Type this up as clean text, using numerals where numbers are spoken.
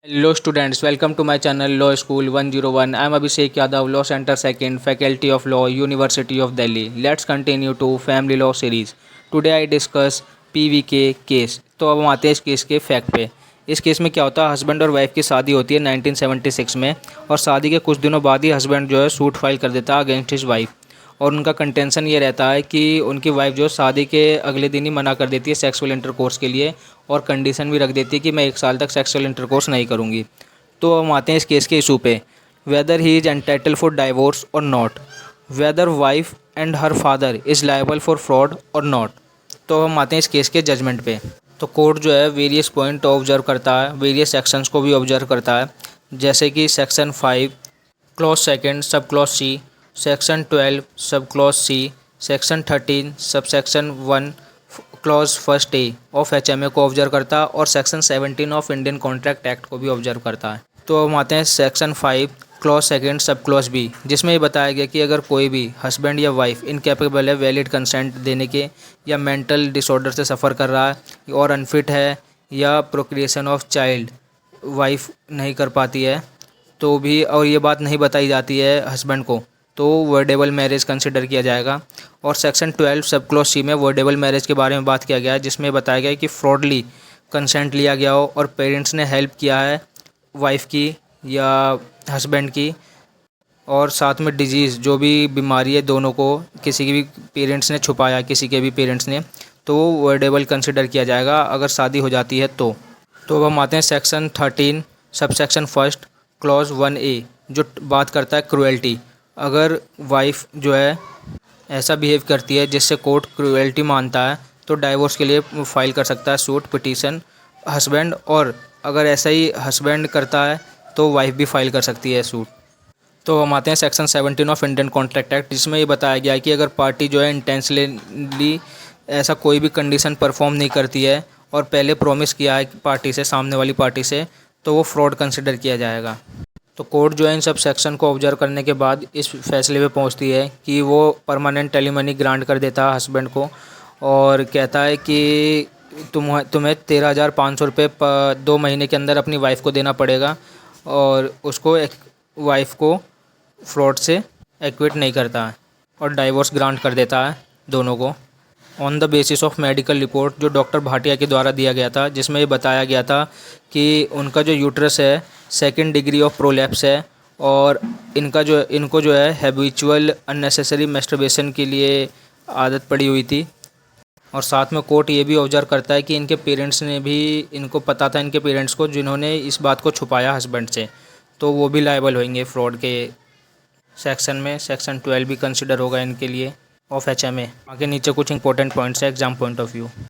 Hello students, welcome to my channel Law School 101. I am Abhishek Yadav, Law Center 2nd, Faculty of Law, University of Delhi. Let's continue to Family Law series. Today I discuss PVK case. तो अब हम आते हैं इस case के fact पे। इस case में क्या होता है, हस्बैंड और वाइफ की शादी होती है 1976 में, और शादी के कुछ दिनों बाद ही हस्बैंड जो है सूट फाइल कर देता है अगेंस्ट हिज वाइफ। और उनका कंटेंशन ये रहता है कि उनकी वाइफ जो शादी के अगले दिन ही मना कर देती है सेक्सुअल इंटरकोर्स के लिए, और कंडीशन भी रख देती है कि मैं 1 साल तक सेक्सुअल इंटरकोर्स नहीं करूँगी। तो हम आते हैं इस केस के इशू पे, whether he is entitle for divorce और not, whether wife and her father is liable for fraud और नॉट। तो हम आते हैं इस केस के जजमेंट पे। तो कोर्ट जो है वेरियस पॉइंट ऑब्जर्व करता है, वेरियस सेक्शंस को भी ऑब्जर्व करता है, जैसे कि section 5 clause second sub clause C, section 12 sub clause C, section 13 sub section 1 clause first A of HMA को ऑब्जर्व करता है, और section 17 of Indian contract act को भी ऑब्जर्व करता है। तो हम आते हैं section 5 clause second sub clause B, जिसमें ये बताया गया कि अगर कोई भी हस्बैंड या वाइफ इनकेपेबल है वैलिड कंसेंट देने के, या मेंटल डिसऑर्डर से सफ़र कर रहा है, और अनफिट है, या प्रोक्रिएशन ऑफ चाइल्ड वाइफ नहीं कर पाती है, तो भी, और ये बात नहीं बताई जाती है हस्बैंड को, तो वर्डेबल मैरिज कंसिडर किया जाएगा। और सेक्शन 12 सब क्लॉज सी में वर्डेबल मैरिज के बारे में बात किया गया है, जिसमें बताया गया है कि फ्रॉडली कंसेंट लिया गया हो और पेरेंट्स ने हेल्प किया है वाइफ की या हस्बैंड की, और साथ में डिजीज़ जो भी बीमारी है दोनों को किसी की भी पेरेंट्स ने छुपाया, किसी के भी पेरेंट्स ने, तो वो वर्डेबल कंसिडर किया जाएगा अगर शादी हो जाती है तो। अब हम आते हैं section 13 sub section first clause 1A, जो बात करता है क्रुएल्टी। अगर वाइफ जो है ऐसा बिहेव करती है जिससे कोर्ट क्रुएल्टी मानता है, तो डाइवोर्स के लिए फाइल कर सकता है सूट पिटीशन हस्बैंड, और अगर ऐसा ही हस्बैंड करता है तो वाइफ भी फाइल कर सकती है सूट। तो हम आते हैं section 17 of Indian contract act, जिसमें ये बताया गया है कि अगर पार्टी जो है इंटेंशनली ऐसा कोई भी कंडीशन परफॉर्म नहीं करती है और पहले प्रॉमिस किया है पार्टी से, सामने वाली पार्टी से, तो वो फ्रॉड कंसिडर किया जाएगा। तो कोर्ट जो है इन सब सेक्शन को ऑब्जर्व करने के बाद इस फैसले पे पहुंचती है कि वो परमानेंट एलिमनी ग्रांट कर देता है हस्बैंड को, और कहता है कि तुम्हें 13,500 रुपये 2 महीने के अंदर अपनी वाइफ को देना पड़ेगा, और उसको वाइफ को फ्रॉड से एक्विट नहीं करता है, और डाइवोर्स ग्रांट कर देता है दोनों को on the basis of medical report जो डॉक्टर भाटिया के द्वारा दिया गया था, जिसमें ये बताया गया था कि उनका जो यूट्रस है 2nd डिग्री ऑफ प्रोलैप्स है, और इनको जो है हैबिचुअल अननेसेसरी मैस्टरबेशन के लिए आदत पड़ी हुई थी। और साथ में कोर्ट ये भी ऑब्जर्व करता है कि इनके पेरेंट्स ने भी, इनको पता था इनके पेरेंट्स को, जिन्होंने इस बात को छुपाया हस्बैंड से, तो वो भी लायबल होंगे फ्रॉड के सेक्शन में। सेक्शन 12 भी कंसिडर होगा इनके लिए ऑफ HMA। आगे नीचे कुछ इंपॉर्टेंट पॉइंट्स है एग्जाम पॉइंट ऑफ व्यू।